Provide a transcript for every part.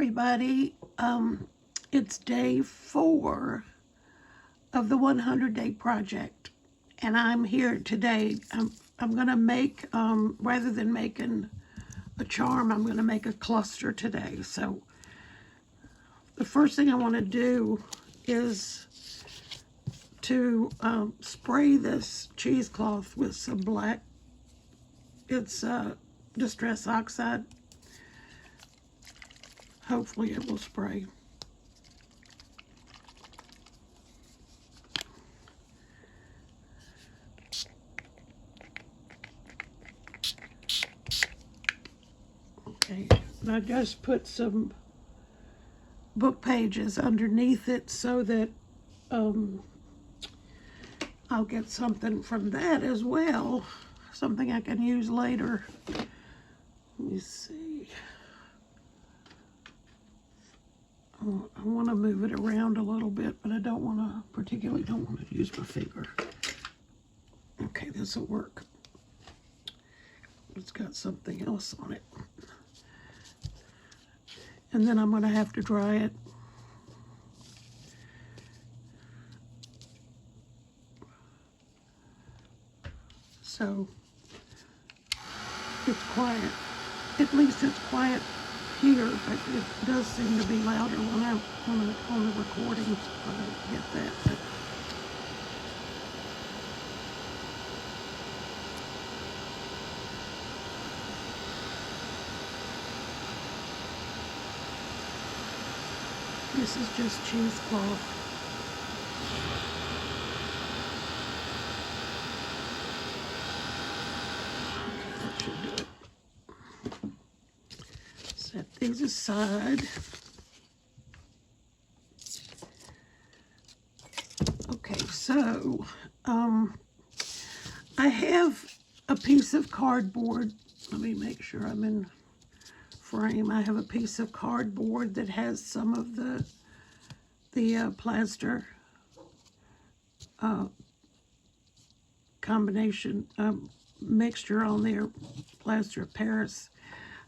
everybody. It's day 4 of the 100-day project, and I'm here today. I'm going to make, rather than making a charm, I'm going to make a cluster today. So the first thing I want to do is to spray this cheesecloth with some black, it's Distress Oxide. Hopefully it will spray. Okay, and I just put some book pages underneath it so that I'll get something from that as well, something I can use later. Let me see. I want to move it around a little bit, but I particularly don't want to use my finger. Okay, this will work. It's got something else on it. And then I'm going to have to dry it. So it's quiet. At least it's quiet here, but it does seem to be louder when I'm on the recording. I don't get that. But this is just cheesecloth. That should do it. Set these aside. Okay, so I have a piece of cardboard. Let me make sure I'm in frame. I have a piece of cardboard that has some of the plaster combination mixture on there, plaster of Paris.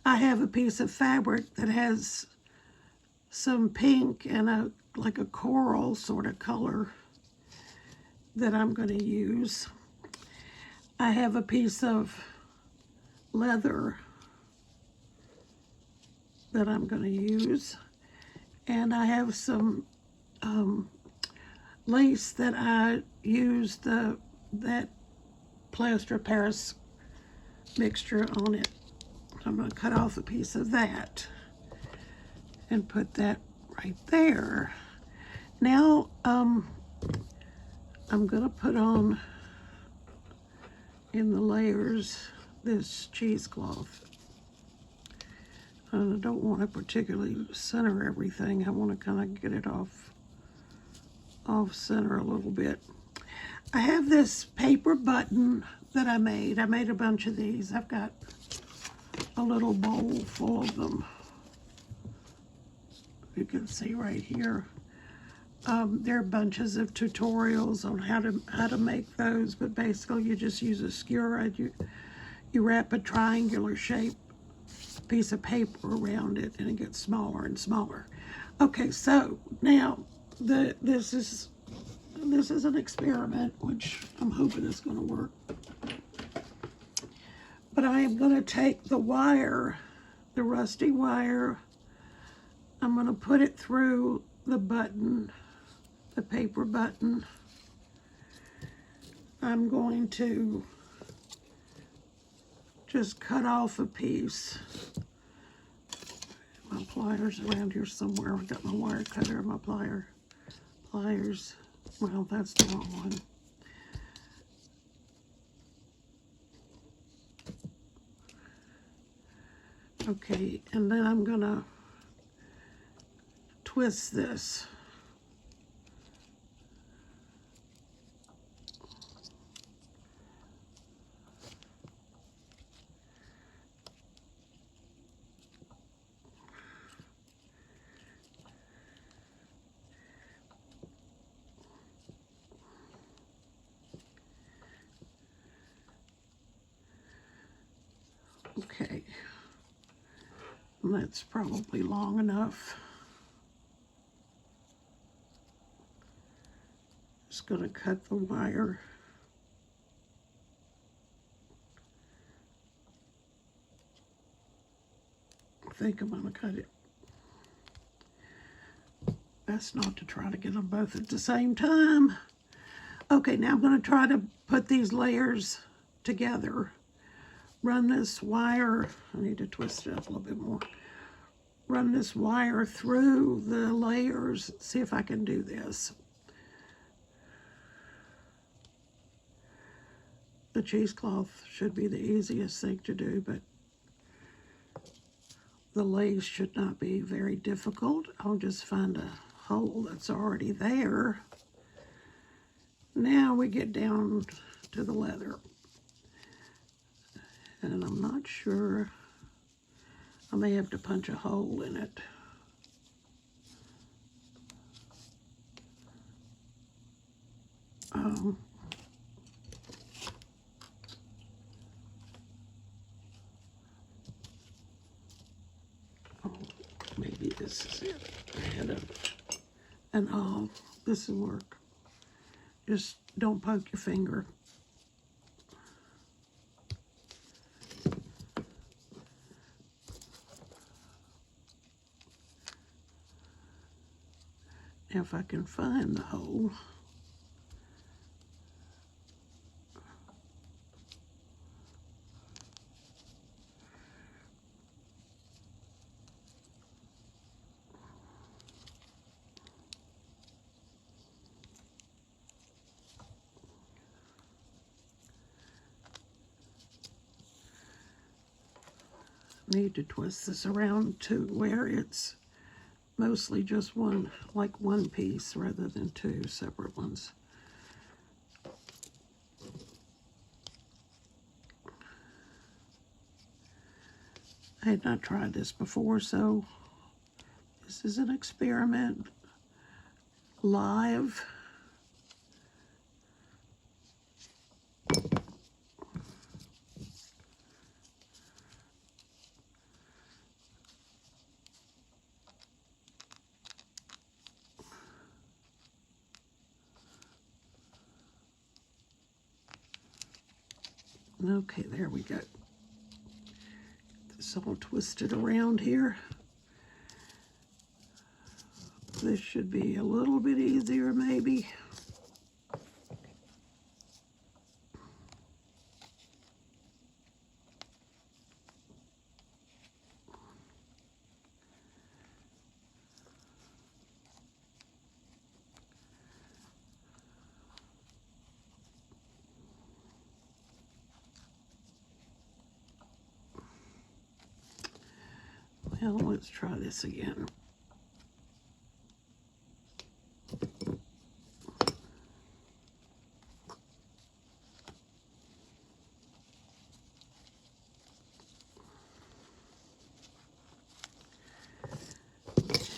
I have a piece of fabric that has some pink and like a coral sort of color that I'm going to use. I have a piece of leather that I'm going to use, and I have some lace that I used that plaster of Paris mixture on it. I'm going to cut off a piece of that and put that right there. Now I'm going to put on in the layers this cheesecloth. And I don't want to particularly center everything. I want to kind of get it off center a little bit. I have this paper button that I made. I made a bunch of these. I've got a little bowl full of them. You can see right here. There are bunches of tutorials on how to make those, but basically you just use a skewer. You wrap a triangular shape piece of paper around it, and it gets smaller and smaller. Okay, so now this is an experiment, which I'm hoping is going to work. But I am going to take the wire, the rusty wire. I'm going to put it through the button, the paper button. I'm going to just cut off a piece. My pliers around here somewhere. I've got my wire cutter and my pliers. Well, that's the wrong one. Okay, and then I'm gonna twist this. Okay, And that's probably long enough. Just going to cut the wire. I think I'm going to cut it. Best not to try to get them both at the same time. Okay, now I'm going to try to put these layers together. Run this wire, I need to twist it up a little bit more. Run this wire through the layers, see if I can do this. The cheesecloth should be the easiest thing to do, but the lace should not be very difficult. I'll just find a hole that's already there. Now we get down to the leather. And I'm not sure, I may have to punch a hole in it. Oh, maybe this is it. I had and oh, this will work. Just don't poke your finger. Now if I can find the hole. Need to twist this around to where it's mostly just one, like one piece rather than two separate ones. I had not tried this before, so this is an experiment live. Okay, there we go. This all twisted around here. This should be a little bit easier, maybe. Well, let's try this again.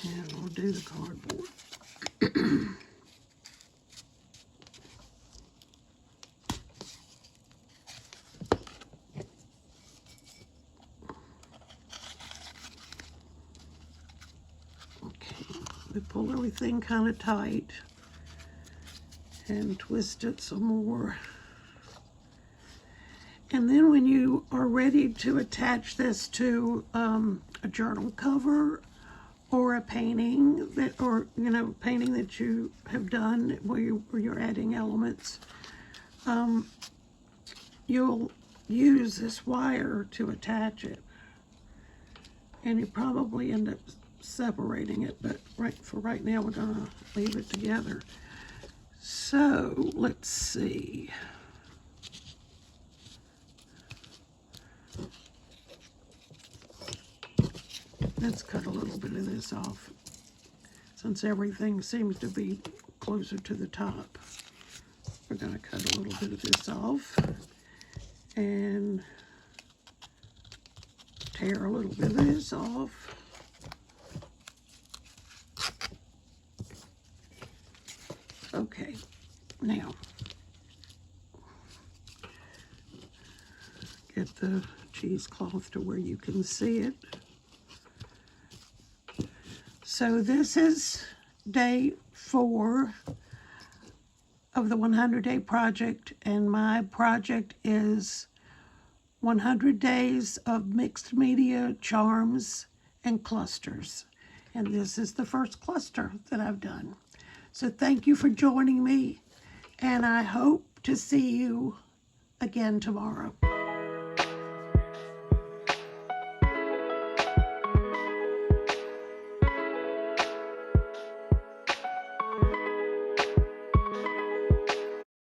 And we'll do the cardboard. We pull everything kind of tight and twist it some more. And then when you are ready to attach this to a journal cover or a painting that, or painting that you have done where you're adding elements, you'll use this wire to attach it. And you probably end up separating it, but for right now we're gonna leave it together. So let's see. Let's cut a little bit of this off, since everything seems to be closer to the top. We're gonna cut a little bit of this off and tear a little bit of this off. Okay, now get the cheesecloth to where you can see it. So this is day 4 of the 100-day project, and my project is 100 days of mixed media, charms, and clusters. And this is the first cluster that I've done. So thank you for joining me, and I hope to see you again tomorrow.